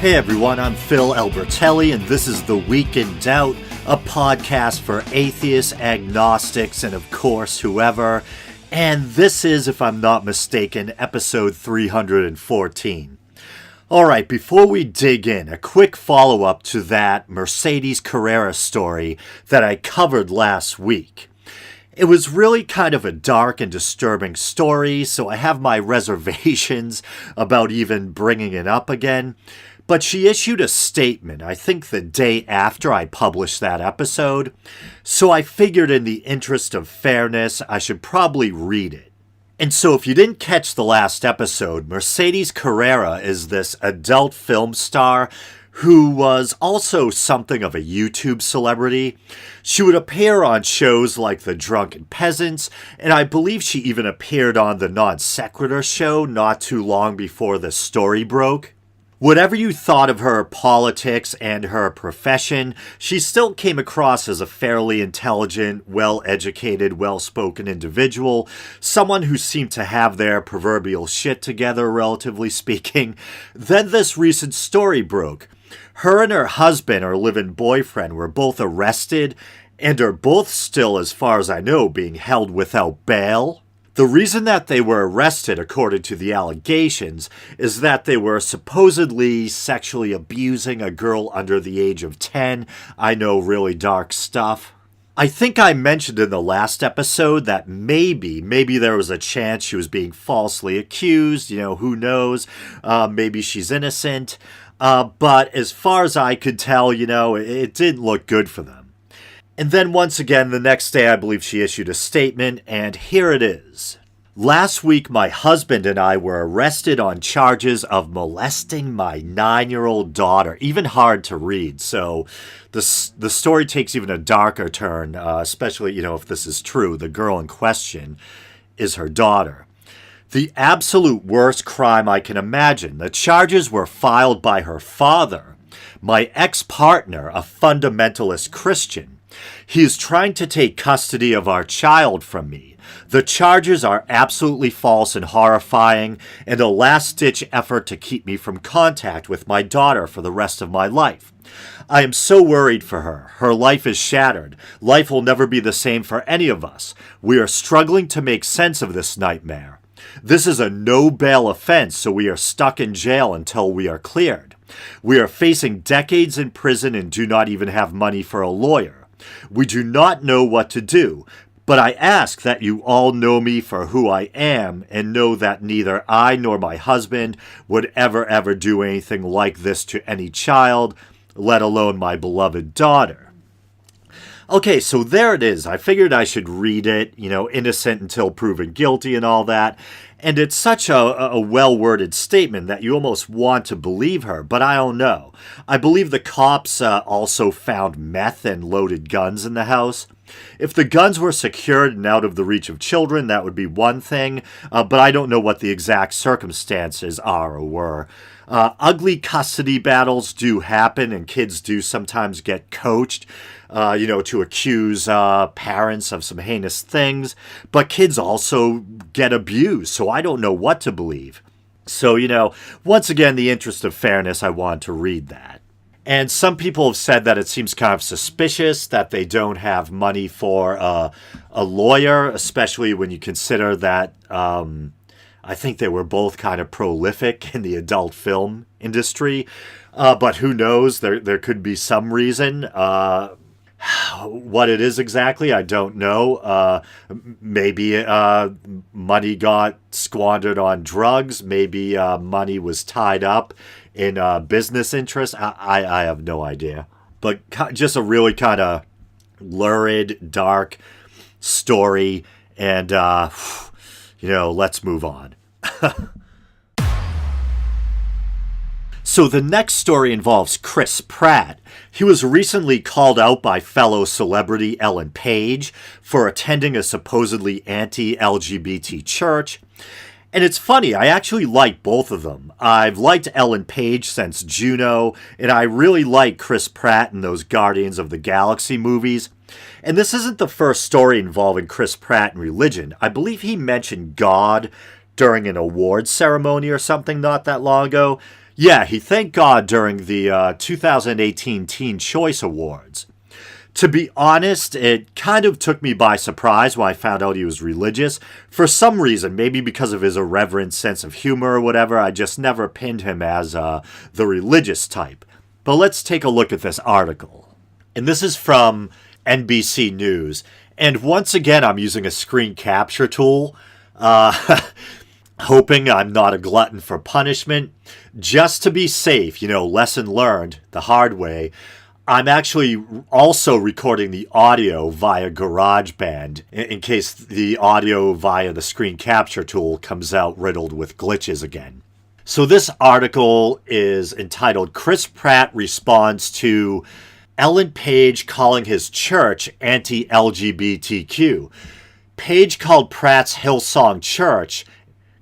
Hey everyone, I'm Phil Albertelli, and this is The Week in Doubt, a podcast for atheists, agnostics, and of course, whoever. And this is, if I'm not mistaken, episode 314. Alright, before we dig in, a quick follow-up to that Mercedes Carrera story that I covered last week. It was really kind of a dark and disturbing story, so I have my reservations about even bringing it up again. But she issued a statement, I think the day after I published that episode, so I figured in the interest of fairness, I should probably read it. And so if you didn't catch the last episode, Mercedes Carrera is this adult film star who was also something of a YouTube celebrity. She would appear on shows like The Drunken Peasants, and I believe she even appeared on the Non Sequitur show not too long before the story broke. Whatever you thought of her politics and her profession, she still came across as a fairly intelligent, well-educated, well-spoken individual, someone who seemed to have their proverbial shit together, relatively speaking. Then this recent story broke. Her and her husband, or live-in boyfriend, were both arrested and are both still, as far as I know, being held without bail. The reason that they were arrested, according to the allegations, is that they were supposedly sexually abusing a girl under the age of 10. I know, really dark stuff. I think I mentioned in the last episode that maybe there was a chance she was being falsely accused. Who knows? Maybe she's innocent. But as far as I could tell, it didn't look good for them. And then once again, the next day, I believe she issued a statement, and here it is. Last week, my husband and I were arrested on charges of molesting my 9-year-old daughter. Even hard to read, so the story takes even a darker turn, especially, if this is true. The girl in question is her daughter. The absolute worst crime I can imagine. The charges were filed by her father, my ex-partner, a fundamentalist Christian. He is trying to take custody of our child from me. The charges are absolutely false and horrifying, and a last-ditch effort to keep me from contact with my daughter for the rest of my life. I am so worried for her. Her life is shattered. Life will never be the same for any of us. We are struggling to make sense of this nightmare. This is a no-bail offense, so we are stuck in jail until we are cleared. We are facing decades in prison and do not even have money for a lawyer. We do not know what to do, but I ask that you all know me for who I am and know that neither I nor my husband would ever do anything like this to any child, let alone my beloved daughter. Okay, so there it is. I figured I should read it, innocent until proven guilty and all that. And it's such a well-worded statement that you almost want to believe her, but I don't know. I believe the cops also found meth and loaded guns in the house. If the guns were secured and out of the reach of children, that would be one thing, but I don't know what the exact circumstances are or were. Ugly custody battles do happen, and kids do sometimes get coached, to accuse parents of some heinous things. But kids also get abused, so I don't know what to believe. So, once again, in the interest of fairness, I want to read that. And some people have said that it seems kind of suspicious that they don't have money for a lawyer, especially when you consider that I think they were both kind of prolific in the adult film industry. But who knows? There could be some reason. What it is exactly, I don't know. Maybe money got squandered on drugs. Maybe money was tied up in business interests. I have no idea. But just a really kind of lurid, dark story. And, let's move on. So the next story involves Chris Pratt. He was recently called out by fellow celebrity Ellen Page for attending a supposedly anti-LGBT church. And it's funny, I actually like both of them. I've liked Ellen Page since Juno, and I really like Chris Pratt in those Guardians of the Galaxy movies. And this isn't the first story involving Chris Pratt and religion. I believe he mentioned God during an awards ceremony or something not that long ago. Yeah, he thanked God during the 2018 Teen Choice Awards. To be honest, it kind of took me by surprise when I found out he was religious. For some reason, maybe because of his irreverent sense of humor or whatever, I just never pinned him as the religious type. But let's take a look at this article. And this is from NBC News. And once again, I'm using a screen capture tool, hoping I'm not a glutton for punishment. Just to be safe, lesson learned the hard way, I'm actually also recording the audio via GarageBand in case the audio via the screen capture tool comes out riddled with glitches again. So this article is entitled Chris Pratt Responds to Ellen Page Calling His Church Anti-LGBTQ. Page called Pratt's Hillsong Church,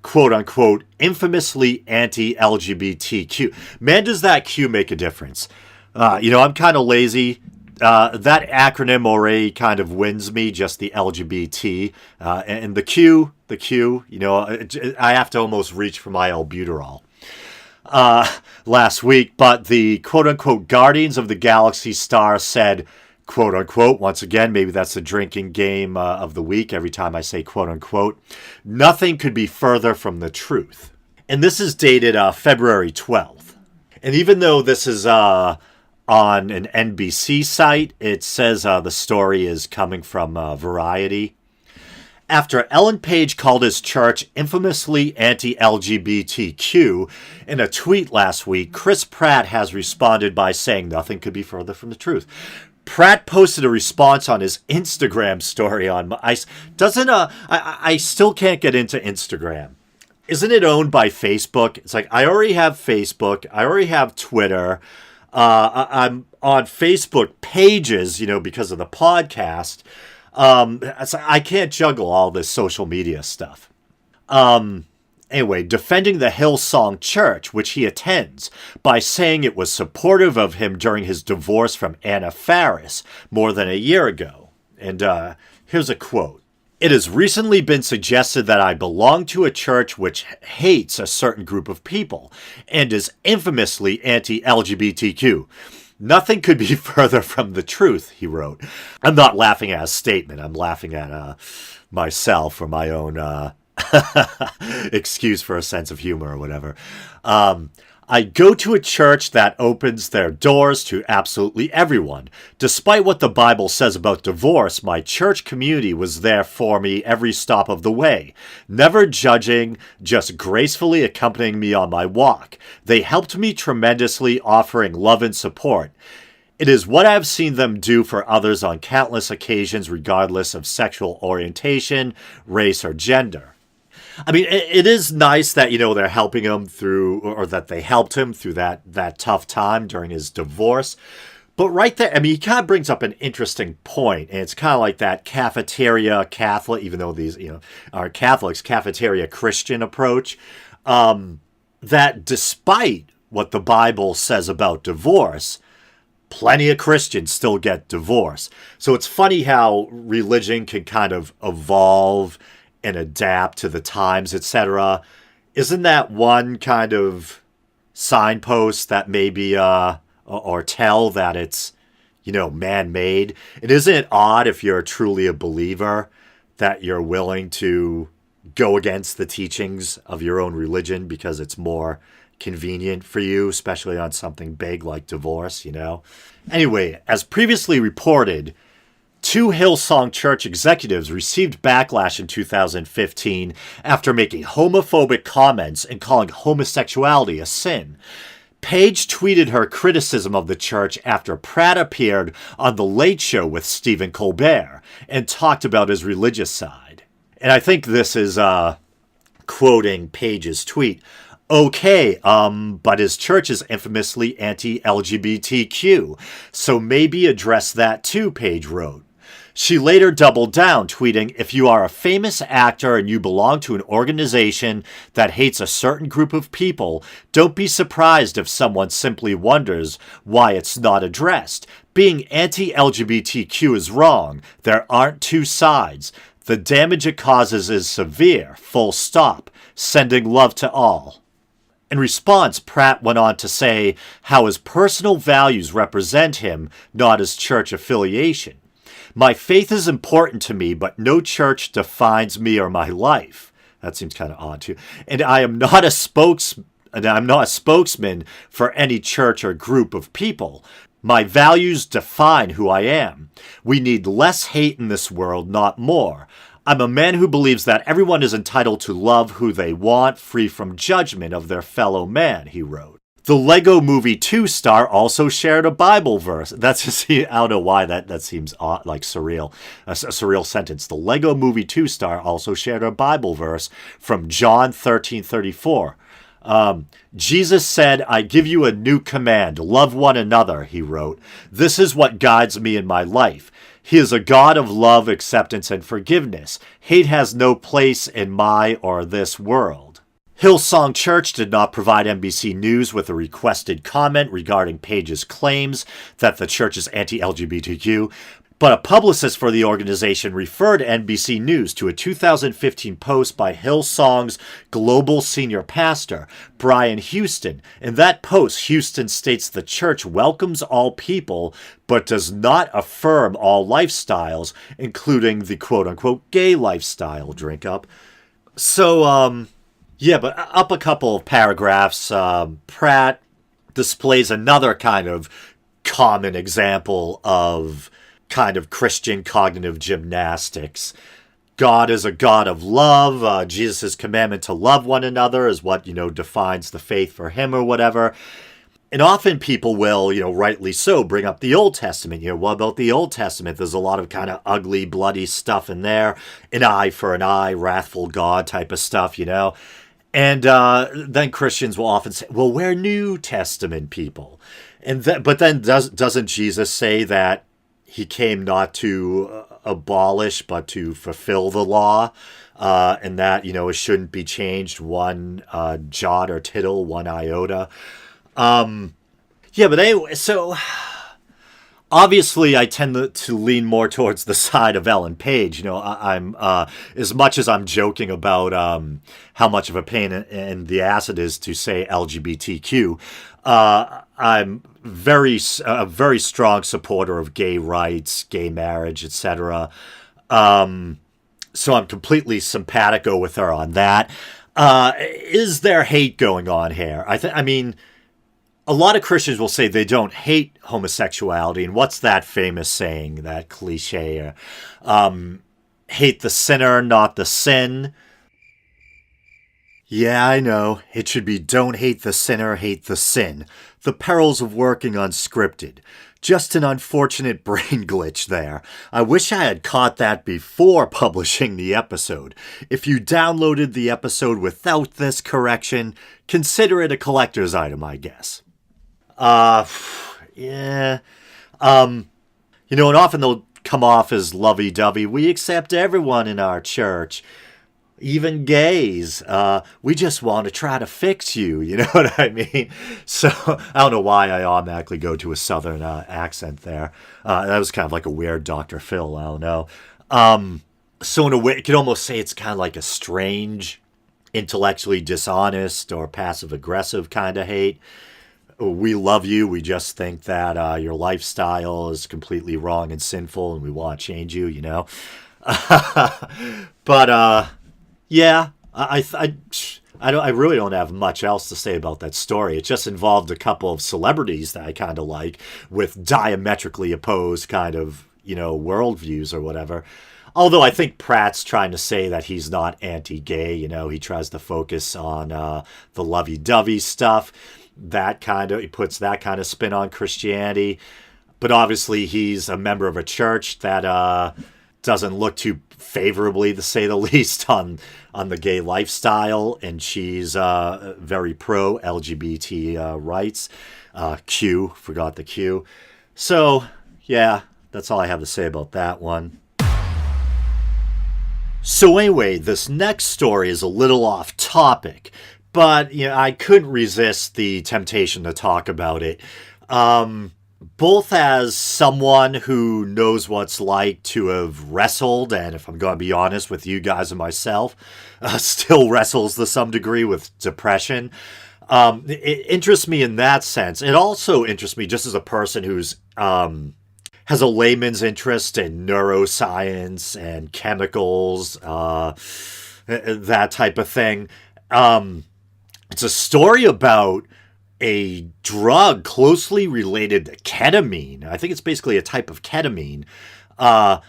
quote-unquote, infamously anti-LGBTQ. Man, does that Q make a difference. I'm kind of lazy. That acronym already kind of wins me, just the LGBT. And the Q, I have to almost reach for my albuterol. Last week, but the quote-unquote Guardians of the Galaxy star said, quote-unquote, once again, maybe that's the drinking game of the week every time I say quote-unquote, nothing could be further from the truth. And this is dated February 12th. And even though this is on an NBC site, it says the story is coming from Variety. After Ellen Page called his church infamously anti-LGBTQ in a tweet last week, Chris Pratt has responded by saying nothing could be further from the truth. Pratt posted a response on his Instagram story on I still can't get into Instagram. Isn't it owned by Facebook? It's like, I already have Facebook. I already have Twitter. I'm on Facebook pages, because of the podcast. I can't juggle all this social media stuff. Anyway, defending the Hillsong Church, which he attends, by saying it was supportive of him during his divorce from Anna Faris more than a year ago. And here's a quote. It has recently been suggested that I belong to a church which hates a certain group of people and is infamously anti-LGBTQ. Nothing could be further from the truth, he wrote. I'm not laughing at a statement. I'm laughing at myself for my own excuse for a sense of humor or whatever. I go to a church that opens their doors to absolutely everyone. Despite what the Bible says about divorce, my church community was there for me every stop of the way, never judging, just gracefully accompanying me on my walk. They helped me tremendously, offering love and support. It is what I've seen them do for others on countless occasions, regardless of sexual orientation, race, or gender. I mean, it is nice that, they're helping him through, or that they helped him through that tough time during his divorce. But right there, he kind of brings up an interesting point, and it's kind of like that cafeteria Catholic, even though these, are Catholics, cafeteria Christian approach, that despite what the Bible says about divorce, plenty of Christians still get divorced. So it's funny how religion can kind of evolve and adapt to the times, etc. Isn't that one kind of signpost that maybe, or tell that it's, man-made? And isn't it odd if you're truly a believer that you're willing to go against the teachings of your own religion because it's more convenient for you, especially on something big like divorce, Anyway, as previously reported, 2 Hillsong Church executives received backlash in 2015 after making homophobic comments and calling homosexuality a sin. Page tweeted her criticism of the church after Pratt appeared on The Late Show with Stephen Colbert and talked about his religious side. And I think this is quoting Page's tweet. Okay, but his church is infamously anti-LGBTQ, so maybe address that too, Page wrote. She later doubled down, tweeting, if you are a famous actor and you belong to an organization that hates a certain group of people, don't be surprised if someone simply wonders why it's not addressed. Being anti-LGBTQ is wrong. There aren't two sides. The damage it causes is severe. Full stop. Sending love to all. In response, Pratt went on to say how his personal values represent him, not his church affiliation. My faith is important to me, but no church defines me or my life. That seems kind of odd too. And I'm not a spokesman for any church or group of people. My values define who I am. We need less hate in this world, not more. I'm a man who believes that everyone is entitled to love who they want, free from judgment of their fellow man, he wrote. The Lego Movie 2 star also shared a Bible verse. That's just, I don't know why that seems odd, like surreal. A surreal sentence. The Lego Movie 2 star also shared a Bible verse from John 13:34. Jesus said, I give you a new command. Love one another, he wrote. This is what guides me in my life. He is a God of love, acceptance, and forgiveness. Hate has no place in my or this world. Hillsong Church did not provide NBC News with a requested comment regarding Page's claims that the church is anti-LGBTQ, but a publicist for the organization referred NBC News to a 2015 post by Hillsong's global senior pastor, Brian Houston. In that post, Houston states the church welcomes all people, but does not affirm all lifestyles, including the quote-unquote gay lifestyle. Drink up. So, but up a couple of paragraphs, Pratt displays another kind of common example of kind of Christian cognitive gymnastics. God is a God of love. Jesus' commandment to love one another is what, defines the faith for him or whatever. And often people will, rightly so, bring up the Old Testament. What about the Old Testament? There's a lot of kind of ugly, bloody stuff in there. An eye for an eye, wrathful God type of stuff, And then Christians will often say, well, we're New Testament people. But then doesn't Jesus say that he came not to abolish, but to fulfill the law, and that, it shouldn't be changed one jot or tittle, one iota. But anyway, so obviously I tend to lean more towards the side of Ellen Page. I'm as much as I'm joking about how much of a pain in the ass it is to say LGBTQ, I'm a very strong supporter of gay rights, gay marriage, etc. So I'm completely simpatico with her on that. Is there hate going on here? I mean, a lot of Christians will say they don't hate homosexuality, and what's that famous saying, that cliche? Hate the sinner, not the sin. Yeah, I know. It should be don't hate the sinner, hate the sin. The perils of working unscripted. Just an unfortunate brain glitch there. I wish I had caught that before publishing the episode. If you downloaded the episode without this correction, consider it a collector's item, I guess. Yeah. And often they'll come off as lovey-dovey. We accept everyone in our church. Even gays. We just want to try to fix you. You know what I mean? So I don't know why I automatically go to a southern accent there. That was kind of like a weird Dr. Phil. I don't know. So in a way, you could almost say it's kind of like a strange, intellectually dishonest or passive-aggressive kind of hate. We love you. We just think that your lifestyle is completely wrong and sinful, and we want to change you. But yeah, I really don't have much else to say about that story. It just involved a couple of celebrities that I kind of like with diametrically opposed kind of, worldviews or whatever. Although I think Pratt's trying to say that he's not anti-gay, he tries to focus on the lovey-dovey stuff. He puts that kind of spin on Christianity. But obviously he's a member of a church that doesn't look too favorably, to say the least, on the gay lifestyle, and she's very pro LGBT rights. Forgot the Q. So yeah, that's all I have to say about that one. So anyway, this next story is a little off topic, but I couldn't resist the temptation to talk about it. Both as someone who knows what it's like to have wrestled, and if I'm going to be honest with you guys and myself, still wrestles to some degree with depression. It interests me in that sense. It also interests me just as a person who's has a layman's interest in neuroscience and chemicals, that type of thing. It's a story about a drug closely related to ketamine. I think it's basically a type of ketamine uh,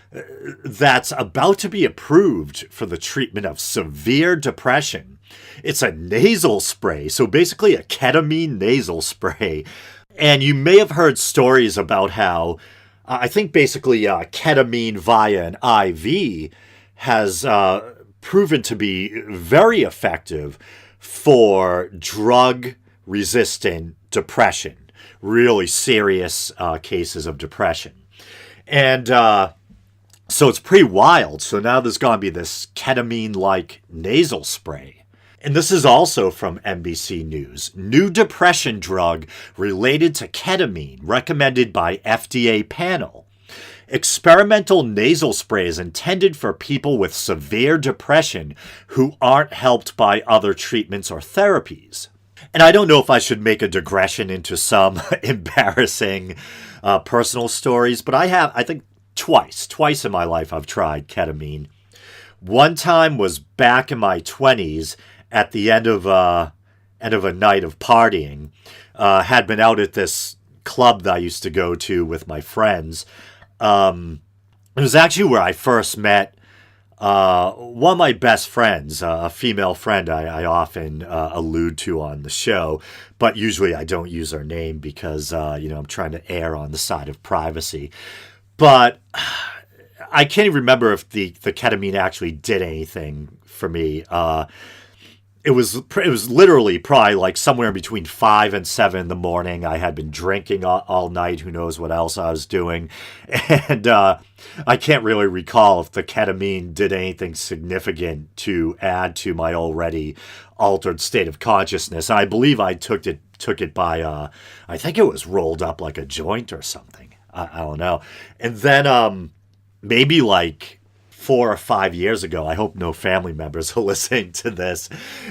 that's about to be approved for the treatment of severe depression. It's a nasal spray, so basically a ketamine nasal spray. And you may have heard stories about how I think basically ketamine via an IV has proven to be very effective for drug resistant depression, really serious cases of depression. And so it's pretty wild. So now there's going to be this ketamine like nasal spray. And this is also from NBC News. New depression drug related to ketamine recommended by FDA panel. Experimental nasal spray is intended for people with severe depression who aren't helped by other treatments or therapies. And I don't know if I should make a digression into some embarrassing personal stories, but I think twice in my life I've tried ketamine. One time was back in my 20s at the end of a night of partying. Had been out at this club that I used to go to with my friends. It was actually where I first met one of my best friends, a female friend I often allude to on the show, but usually I don't use her name because, I'm trying to err on the side of privacy. But I can't even remember if the ketamine actually did anything for me. It was literally probably like somewhere between 5 and 7 in the morning. I had been drinking all night. Who knows what else I was doing. And I can't really recall if the ketamine did anything significant to add to my already altered state of consciousness. And I believe I took it by, I think it was rolled up like a joint or something. I don't know. And then maybe like 4 or 5 years ago. I hope no family members are listening to this.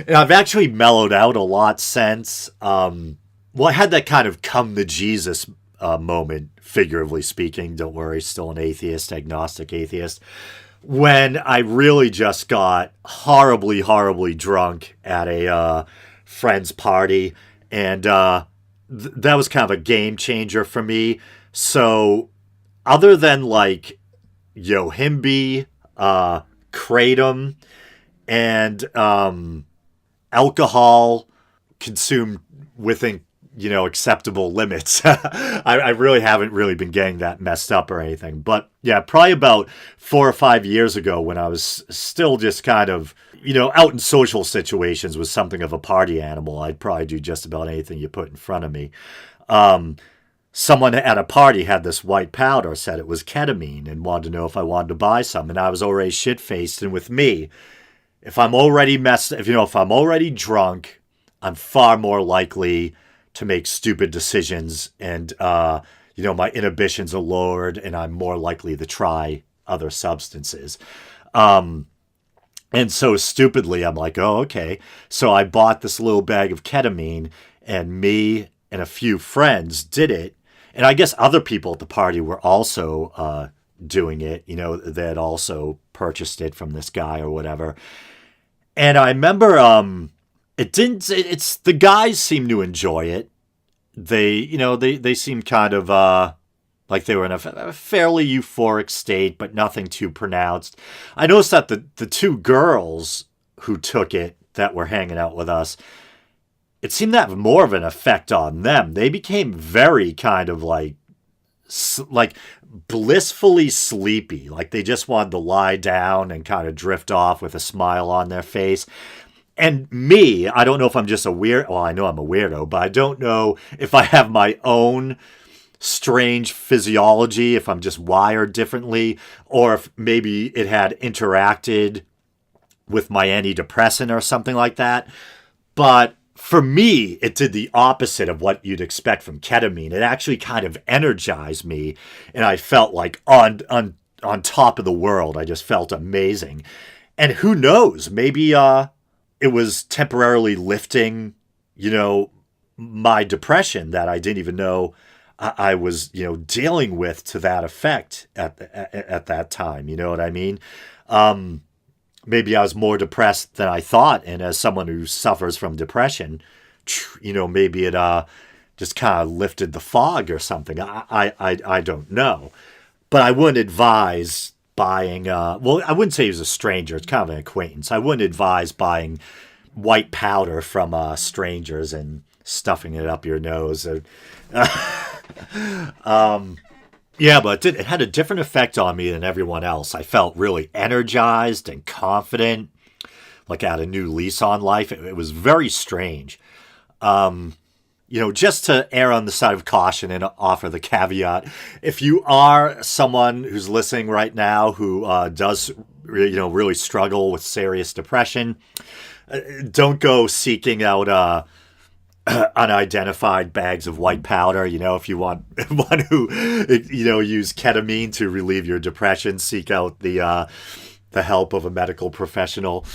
And I've actually mellowed out a lot since. I had that kind of come to Jesus moment, figuratively speaking. Don't worry, still an atheist, agnostic atheist. When I really just got horribly, horribly drunk at a friend's party. And that was kind of a game changer for me. So other than like Yohimbe, kratom, and alcohol consumed within acceptable limits. I really haven't really been getting that messed up or anything. But yeah, probably about 4 or 5 years ago when I was still just kind of out in social situations with something of a party animal, I'd probably do just about anything you put in front of me. Someone at a party had this white powder, said it was ketamine, and wanted to know if I wanted to buy some. And I was already shit-faced. And with me, if I'm already if I'm already drunk, I'm far more likely to make stupid decisions. And, my inhibitions are lowered, and I'm more likely to try other substances. And so stupidly, I'm like, oh, okay. So I bought this little bag of ketamine, and me and a few friends did it. And I guess other people at the party were also doing it. They had also purchased it from this guy or whatever. And I remember the guys seemed to enjoy it. They seemed kind of like they were in a fairly euphoric state, but nothing too pronounced. I noticed that the two girls who took it that were hanging out with us, it seemed to have more of an effect on them. They became very kind of like blissfully sleepy. Like they just wanted to lie down and kind of drift off with a smile on their face. And me, I don't know if I'm just a weird. Well, I know I'm a weirdo, but I don't know if I have my own strange physiology, if I'm just wired differently, or if maybe it had interacted with my antidepressant or something like that. But for me, it did the opposite of what you'd expect from ketamine. It actually kind of energized me, and I felt like on top of the world. I just felt amazing. And who knows, maybe it was temporarily lifting, my depression that I didn't even know I was, dealing with to that effect at that time. You know what I mean? Maybe I was more depressed than I thought. And as someone who suffers from depression, maybe it just kind of lifted the fog or something. I don't know. But I wouldn't advise buying, I wouldn't say he was a stranger. It's kind of an acquaintance. I wouldn't advise buying white powder from strangers and stuffing it up your nose. Yeah, but it had a different effect on me than everyone else. I felt really energized and confident, like I had a new lease on life. It was very strange. Just to err on the side of caution and offer the caveat, if you are someone who's listening right now who does, really struggle with serious depression, don't go seeking out unidentified bags of white powder. If you want one who, use ketamine to relieve your depression, seek out the help of a medical professional.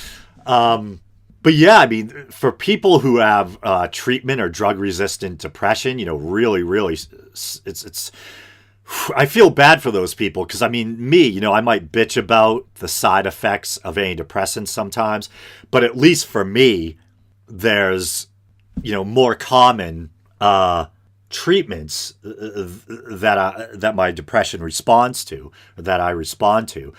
But yeah, I mean, for people who have treatment or drug-resistant depression, really, really, it's. I feel bad for those people because, I mean, me, I might bitch about the side effects of antidepressants sometimes, but at least for me, there's, more common treatments that my depression responds to, or that I respond to.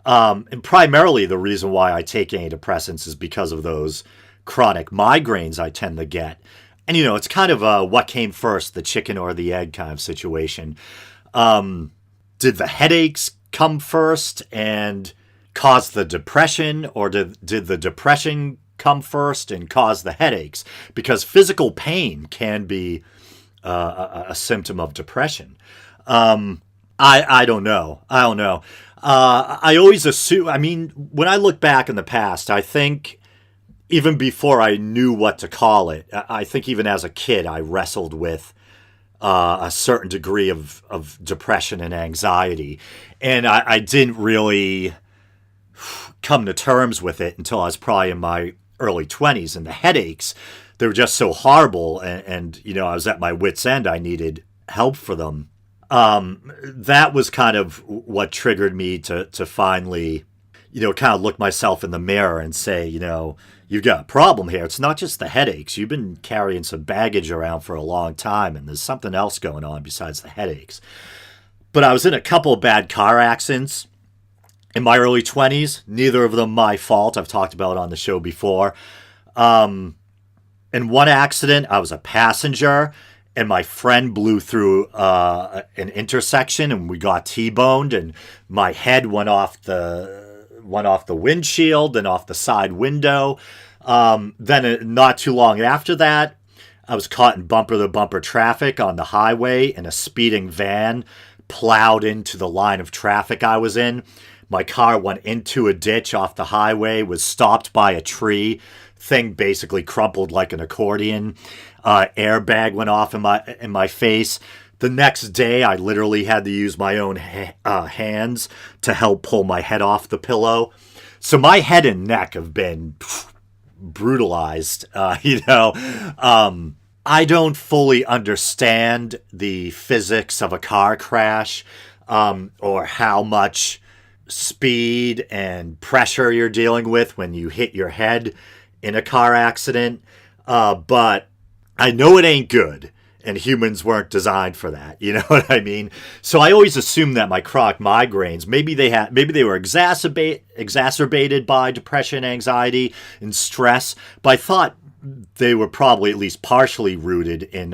And primarily the reason why I take antidepressants is because of those chronic migraines I tend to get. And, it's kind of what came first, the chicken or the egg kind of situation. Did the headaches come first and cause the depression, or did the depression come first and cause the headaches? Because physical pain can be a symptom of depression. I don't know. I always assume, I mean, when I look back in the past, I think even before I knew what to call it, I think even as a kid, I wrestled with a certain degree of depression and anxiety. And I didn't really come to terms with it until I was probably in my early 20s. And the headaches, they were just so horrible. And I was at my wit's end. I needed help for them. That was kind of what triggered me to finally, kind of look myself in the mirror and say, you've got a problem here. It's not just the headaches. You've been carrying some baggage around for a long time, and there's something else going on besides the headaches. But I was in a couple of bad car accidents in my early 20s. Neither of them my fault. I've talked about it on the show before. In one accident, I was a passenger, and my friend blew through an intersection, and we got T-boned, and my head went off the windshield and off the side window. Then not too long after that, I was caught in bumper-to-bumper traffic on the highway, and a speeding van plowed into the line of traffic I was in. My car went into a ditch off the highway, was stopped by a tree. Thing basically crumpled like an accordion. Airbag went off in my face. The next day, I literally had to use my own hands to help pull my head off the pillow. So my head and neck have been brutalized. I don't fully understand the physics of a car crash, or how much speed and pressure you're dealing with when you hit your head in a car accident. But I know it ain't good. And humans weren't designed for that. You know what I mean? So I always assumed that my chronic migraines, maybe they were exacerbated by depression, anxiety, and stress. But I thought they were probably at least partially rooted in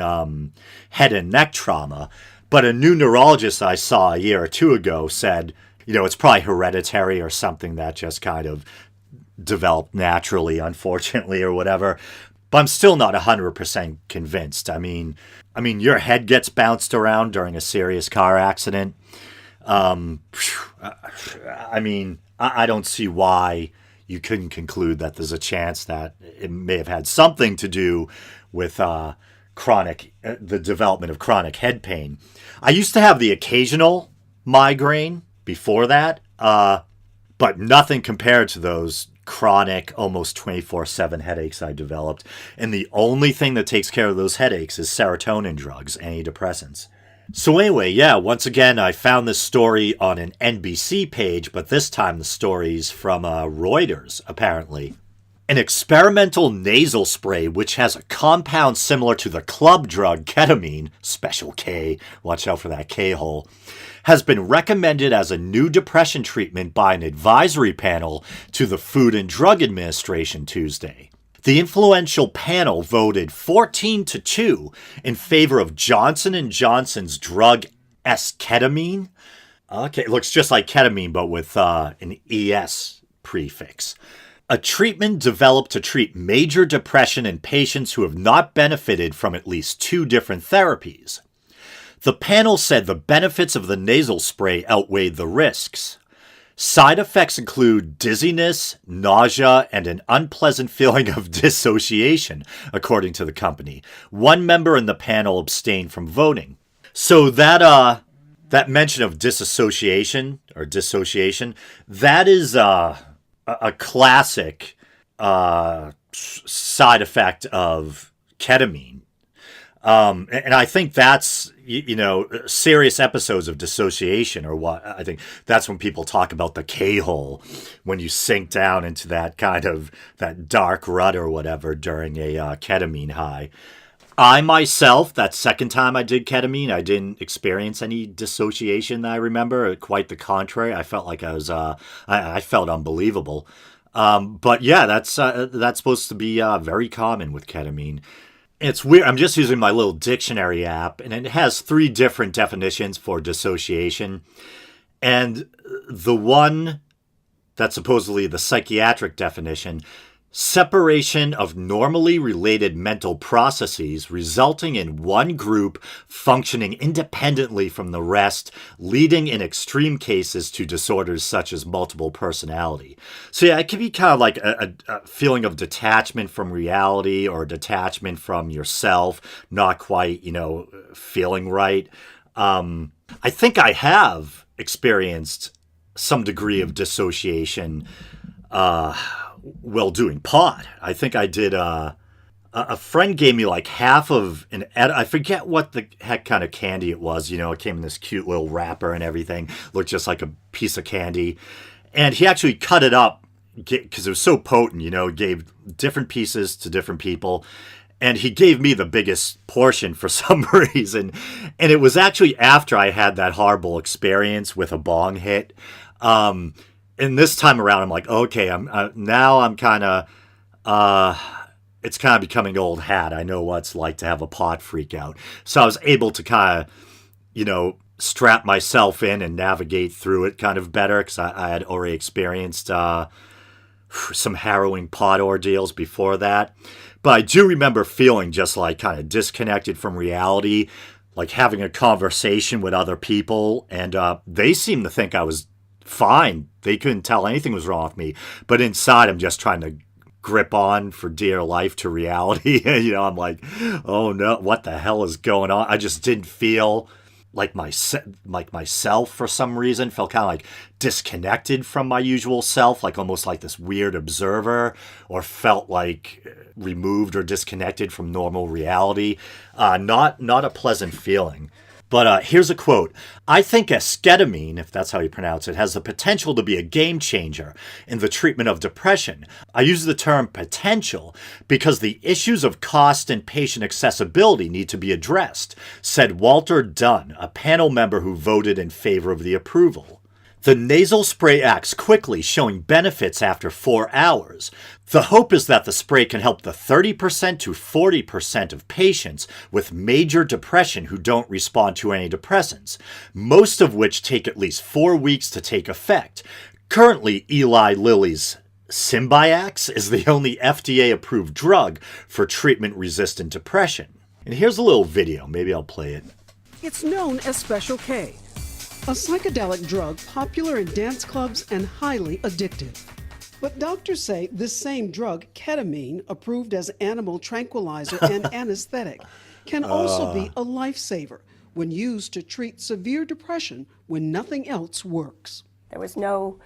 head and neck trauma. But a new neurologist I saw a year or two ago said, it's probably hereditary or something that just kind of developed naturally, unfortunately, or whatever. But I'm still not 100% convinced. I mean, your head gets bounced around during a serious car accident. I don't see why you couldn't conclude that there's a chance that it may have had something to do with the development of chronic head pain. I used to have the occasional migraine before that, but nothing compared to those chronic, almost 24/7 headaches I developed. And the only thing that takes care of those headaches is serotonin drugs, antidepressants. So anyway, yeah, once again, I found this story on an NBC page, but this time the story's from Reuters, apparently. An experimental nasal spray, which has a compound similar to the club drug ketamine, special K, watch out for that K-hole, has been recommended as a new depression treatment by an advisory panel to the Food and Drug Administration Tuesday. The influential panel voted 14-2 in favor of Johnson & Johnson's drug S-ketamine. Okay, it looks just like ketamine, but with an ES prefix. A treatment developed to treat major depression in patients who have not benefited from at least 2 different therapies. The panel said the benefits of the nasal spray outweighed the risks. Side effects include dizziness, nausea, and an unpleasant feeling of dissociation, according to the company. One member in the panel abstained from voting. So that mention of dissociation, that is a classic side effect of ketamine. And I think that's, serious episodes of dissociation or what. I think that's when people talk about the K-hole, when you sink down into that kind of, that dark rut or whatever during a ketamine high. I myself, that second time I did ketamine, I didn't experience any dissociation that I remember. Quite the contrary. I felt like I was, I felt unbelievable. But yeah, that's supposed to be very common with ketamine. It's weird. I'm just using my little dictionary app, and it has 3 different definitions for dissociation. And the one that's supposedly the psychiatric definition, separation of normally related mental processes resulting in one group functioning independently from the rest, leading in extreme cases to disorders such as multiple personality. So yeah, it can be kind of like a feeling of detachment from reality or detachment from yourself, not quite, feeling right. I think I have experienced some degree of dissociation while doing pot. I think I did, a friend gave me like half of I forget what the heck kind of candy it was. It came in this cute little wrapper and everything. Looked just like a piece of candy. And he actually cut it up because it was so potent, gave different pieces to different people. And he gave me the biggest portion for some reason. And it was actually after I had that horrible experience with a bong hit. And this time around, I'm like, okay, I'm kind of, it's kind of becoming old hat. I know what it's like to have a pot freak out. So I was able to kind of, strap myself in and navigate through it kind of better because I had already experienced some harrowing pot ordeals before that. But I do remember feeling just like kind of disconnected from reality, like having a conversation with other people, and they seemed to think I was fine. They couldn't tell anything was wrong with me. But inside, I'm just trying to grip on for dear life to reality. I'm like, oh no, what the hell is going on? I just didn't feel like myself for some reason. Felt kind of like disconnected from my usual self, like almost like this weird observer, or felt like removed or disconnected from normal reality. Not a pleasant feeling. But here's a quote. I think esketamine, if that's how you pronounce it, has the potential to be a game changer in the treatment of depression. I use the term potential because the issues of cost and patient accessibility need to be addressed, said Walter Dunn, a panel member who voted in favor of the approval. The nasal spray acts quickly, showing benefits after 4 hours. The hope is that the spray can help the 30% to 40% of patients with major depression who don't respond to antidepressants, most of which take at least 4 weeks to take effect. Currently, Eli Lilly's Symbyax is the only FDA-approved drug for treatment-resistant depression. And here's a little video. Maybe I'll play it. It's known as Special K, a psychedelic drug popular in dance clubs and highly addictive. But doctors say this same drug, ketamine, approved as animal tranquilizer and anesthetic, can also be a lifesaver when used to treat severe depression when nothing else works. There was no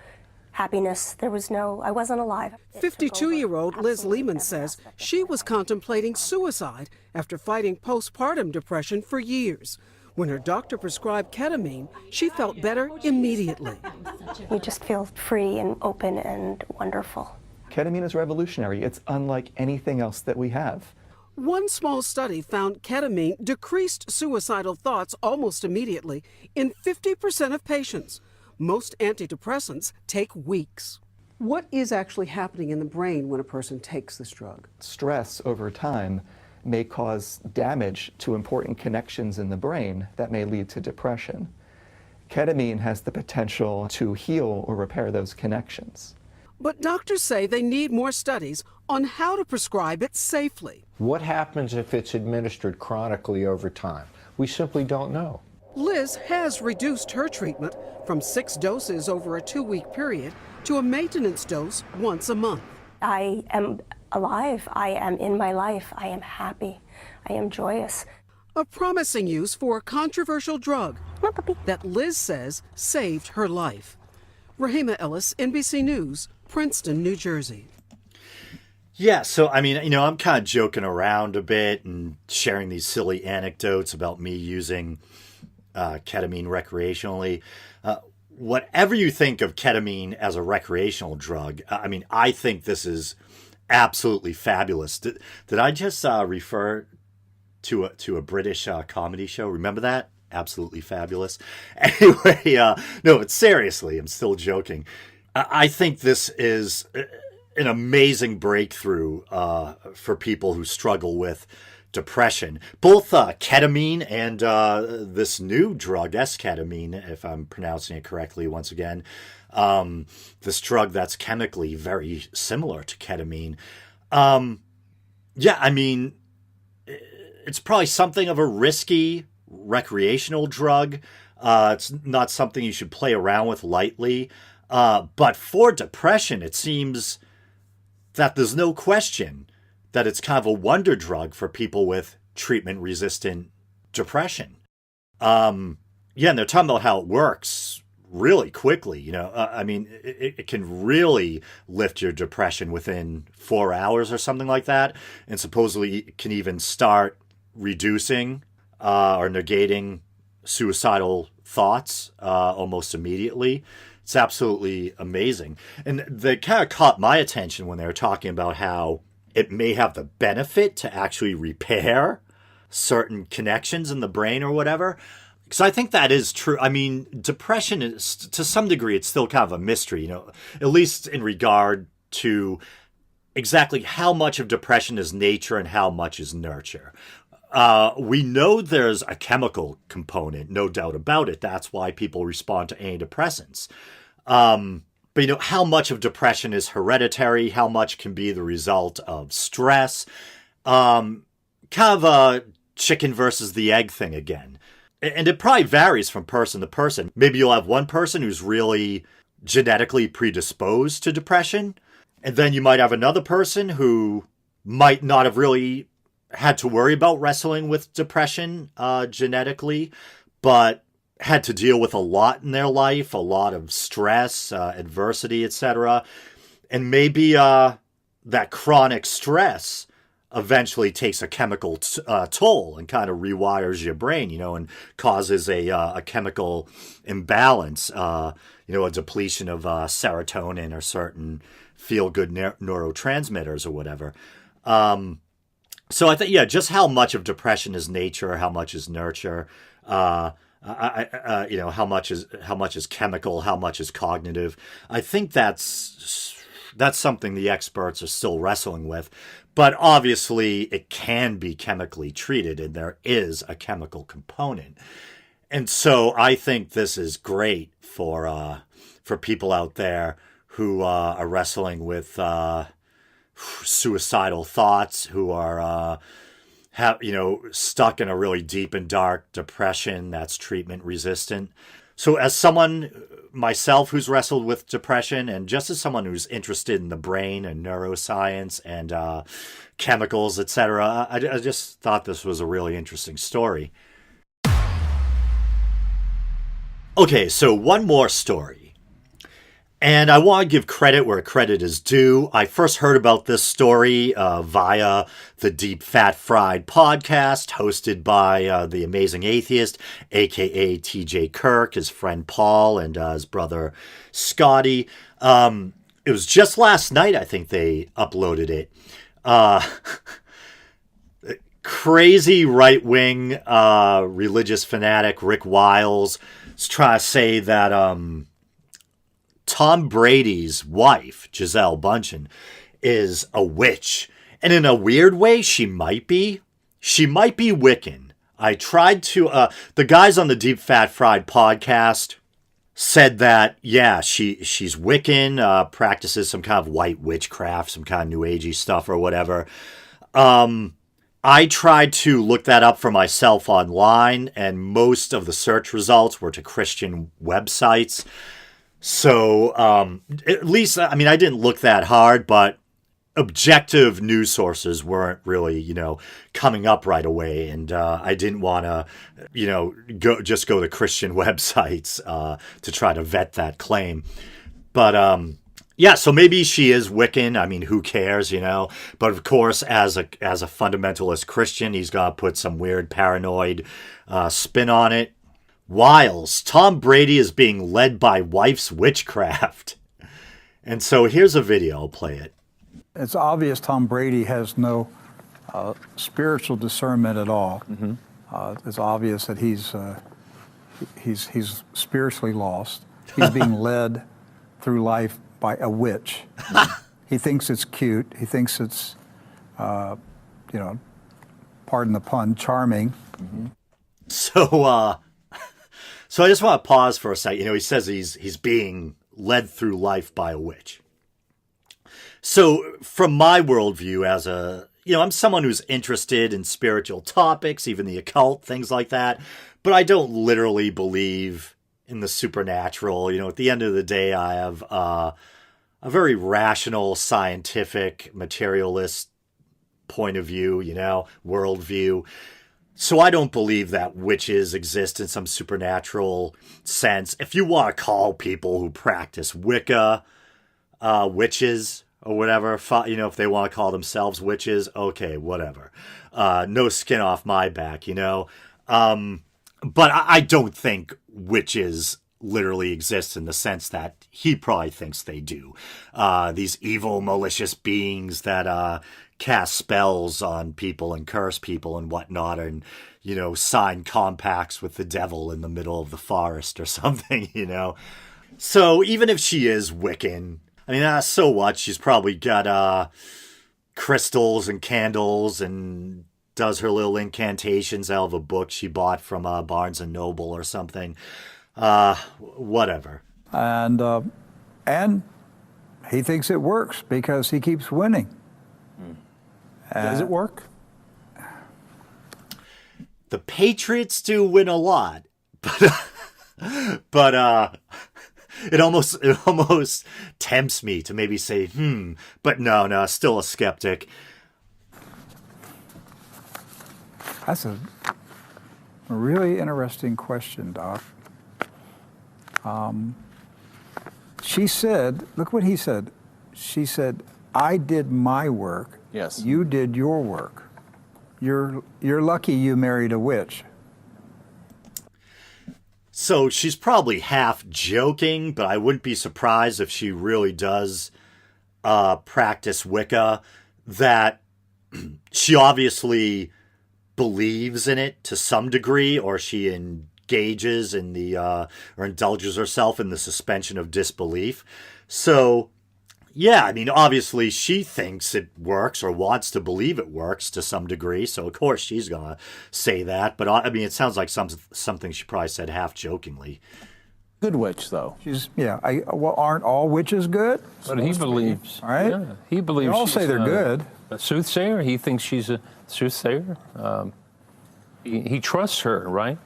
happiness. I wasn't alive. 52-year-old Liz Lehman says she was contemplating suicide after fighting postpartum depression for years. When her doctor prescribed ketamine, she felt better immediately. You just feel free and open and wonderful. Ketamine is revolutionary. It's unlike anything else that we have. One small study found ketamine decreased suicidal thoughts almost immediately in 50% of patients. Most antidepressants take weeks. What is actually happening in the brain when a person takes this drug? Stress over time may cause damage to important connections in the brain that may lead to depression. Ketamine has the potential to heal or repair those connections. But doctors say they need more studies on how to prescribe it safely. What happens if it's administered chronically over time? We simply don't know. Liz has reduced her treatment from 6 doses over a 2-week period to a maintenance dose once a month. I am alive. I am in my life. I am happy. I am joyous. A promising use for a controversial drug that Liz says saved her life. Rahima Ellis, NBC News, Princeton, New Jersey. Yeah, so I mean, I'm kind of joking around a bit and sharing these silly anecdotes about me using ketamine recreationally. Whatever you think of ketamine as a recreational drug, I think this is absolutely fabulous. Did I just refer to a British comedy show? Remember that? Absolutely fabulous. Anyway, no, but seriously, I'm still joking. I think this is an amazing breakthrough for people who struggle with depression. Both ketamine and this new drug, esketamine, if I'm pronouncing it correctly once again, this drug that's chemically very similar to ketamine. It's probably something of a risky recreational drug. It's not something you should play around with lightly. But for depression, it seems that there's no question that it's kind of a wonder drug for people with treatment-resistant depression. And they're talking about how it works really quickly. It can really lift your depression within 4 hours or something like that, and supposedly it can even start reducing or negating suicidal thoughts almost immediately. It's absolutely amazing. And they kind of caught my attention when they were talking about how it may have the benefit to actually repair certain connections in the brain or whatever. Because I think that is true. I mean, depression is, to some degree, it's still kind of a mystery, at least in regard to exactly how much of depression is nature and how much is nurture. We know there's a chemical component, no doubt about it. That's why people respond to antidepressants. But how much of depression is hereditary? How much can be the result of stress? Kind of a chicken versus the egg thing again. And it probably varies from person to person. Maybe you'll have one person who's really genetically predisposed to depression. And then you might have another person who might not have really had to worry about wrestling with depression genetically, but had to deal with a lot in their life, a lot of stress, adversity, etc. And maybe that chronic stress eventually takes a chemical toll and kind of rewires your brain, and causes a chemical imbalance, a depletion of serotonin or certain feel-good neurotransmitters or whatever. So I think, just how much of depression is nature, how much is nurture, how much is chemical, how much is cognitive. I think that's something the experts are still wrestling with. But obviously, it can be chemically treated, and there is a chemical component. And so I think this is great for people out there who are wrestling with suicidal thoughts, who are stuck in a really deep and dark depression that's treatment resistant. So as someone myself who's wrestled with depression, and just as someone who's interested in the brain and neuroscience and chemicals, etc., I just thought this was a really interesting story. Okay, so one more story. And I want to give credit where credit is due. I first heard about this story via the Deep Fat Fried podcast hosted by the Amazing Atheist, a.k.a. TJ Kirk, his friend Paul, and his brother Scotty. It was just last night, I think they uploaded it. Crazy right-wing religious fanatic Rick Wiles is trying to say that Tom Brady's wife, Gisele Bündchen, is a witch. And in a weird way, she might be. She might be Wiccan. I tried to... the guys on the Deep Fat Fried podcast said that, yeah, she's Wiccan, practices some kind of white witchcraft, some kind of New Agey stuff or whatever. I tried to look that up for myself online, and most of the search results were to Christian websites. So, at least, I mean, I didn't look that hard, but objective news sources weren't really, coming up right away. And I didn't want to, go to Christian websites to try to vet that claim. But, yeah, so maybe she is Wiccan. I mean, who cares, But of course, as a fundamentalist Christian, he's got to put some weird paranoid spin on it. Wiles, Tom Brady is being led by wife's witchcraft. And so here's a video. I'll play it. It's obvious Tom Brady has no spiritual discernment at all. It's obvious that he's spiritually lost. He's being led through life by a witch. He thinks it's cute. He thinks it's, pardon the pun, charming. So I just want to pause for a second. He says he's being led through life by a witch. So from my worldview as I'm someone who's interested in spiritual topics, even the occult, things like that. But I don't literally believe in the supernatural. At the end of the day, I have a very rational, scientific, materialist point of view, worldview. So I don't believe that witches exist in some supernatural sense. If you want to call people who practice Wicca witches or whatever, if they want to call themselves witches, okay, whatever. No skin off my back, But I don't think witches literally exist in the sense that he probably thinks they do. These evil, malicious beings that cast spells on people and curse people and whatnot, and sign compacts with the devil in the middle of the forest or something. So even if she is Wiccan, I mean, so what? She's probably got crystals and candles and does her little incantations out of a book she bought from Barnes and Noble or something. Whatever. And he thinks it works because he keeps winning. Does it work? The Patriots do win a lot, but it almost tempts me to maybe say, but no, still a skeptic. That's a really interesting question, Doc. She said, look what he said. She said, I did my work. Yes. You did your work. You're lucky you married a witch. So she's probably half joking, but I wouldn't be surprised if she really does practice Wicca, that she obviously believes in it to some degree, or she engages in the or indulges herself in the suspension of disbelief. So yeah, I mean, obviously she thinks it works or wants to believe it works to some degree. So of course she's gonna say that. But I mean, it sounds like something she probably said half jokingly. Good witch, though. Well, aren't all witches good? But he believes, right? Yeah, he believes. They all she's say they're good. A soothsayer. He thinks she's a soothsayer. He trusts her, right?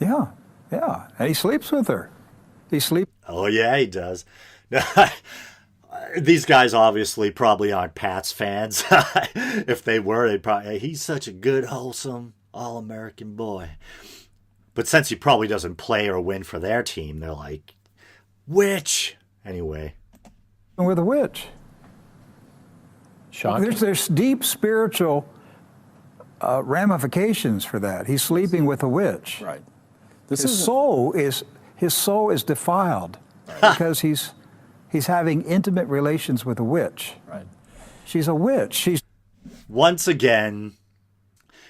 Yeah, and he sleeps with her. Oh yeah, he does. These guys obviously probably aren't Pats fans. If they were, they'd probably, he's such a good, wholesome, all-American boy. But since he probably doesn't play or win for their team, they're like, witch, Anyway. With a witch. Shocking. There's deep spiritual ramifications for that. He's sleeping with a witch. Right. His soul is defiled because he's having intimate relations with a witch. Right. She's a witch. Once again,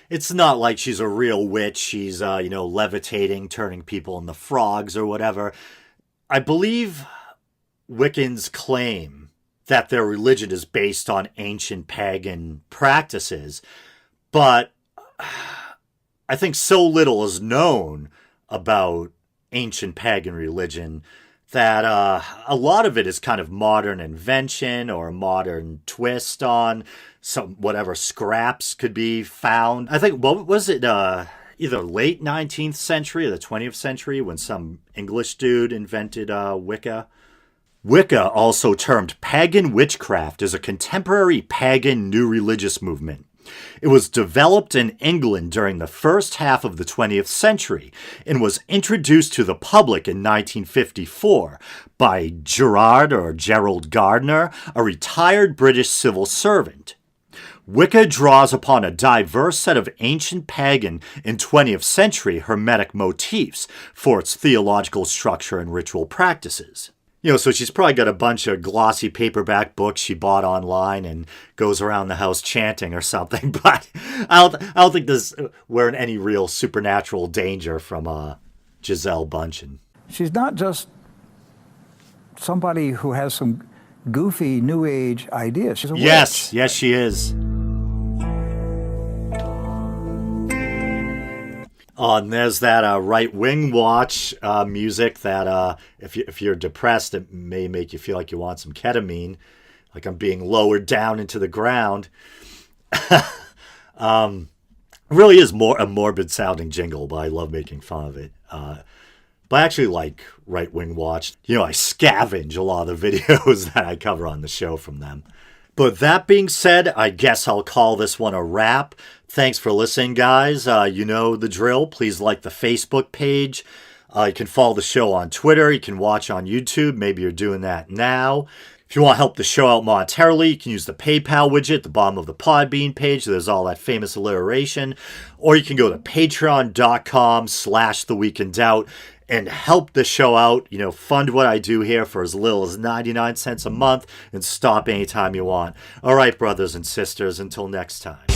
it's not like she's a real witch. She's, levitating, turning people into frogs or whatever. I believe Wiccans claim that their religion is based on ancient pagan practices, but I think so little is known about ancient pagan religion that a lot of it is kind of modern invention or a modern twist on some whatever scraps could be found. I think, what was it, either late 19th century or the 20th century when some English dude invented Wicca. Wicca, also termed pagan witchcraft, is a contemporary pagan new religious movement. It was developed in England during the first half of the 20th century and was introduced to the public in 1954 by Gerald Gardner, a retired British civil servant. Wicca draws upon a diverse set of ancient pagan and 20th century Hermetic motifs for its theological structure and ritual practices. So she's probably got a bunch of glossy paperback books she bought online and goes around the house chanting or something. But I don't think we're in any real supernatural danger from Giselle Bundchen. She's not just somebody who has some goofy New Age ideas. She's a witch. Yes, she is. And there's that Right Wing Watch music that if you're depressed, it may make you feel like you want some ketamine, like I'm being lowered down into the ground. Really is a morbid sounding jingle, but I love making fun of it. But I actually like Right Wing Watch. I scavenge a lot of the videos that I cover on the show from them. But that being said, I guess I'll call this one a wrap. Thanks for listening, guys. You know the drill. Please like the Facebook page. You can follow the show on Twitter. You can watch on YouTube. Maybe you're doing that now. If you want to help the show out monetarily, you can use the PayPal widget at the bottom of the Podbean page. There's all that famous alliteration. Or you can go to patreon.com/theweekindoubt and help the show out. Fund what I do here for as little as 99 cents a month and stop anytime you want. All right, brothers and sisters, until next time.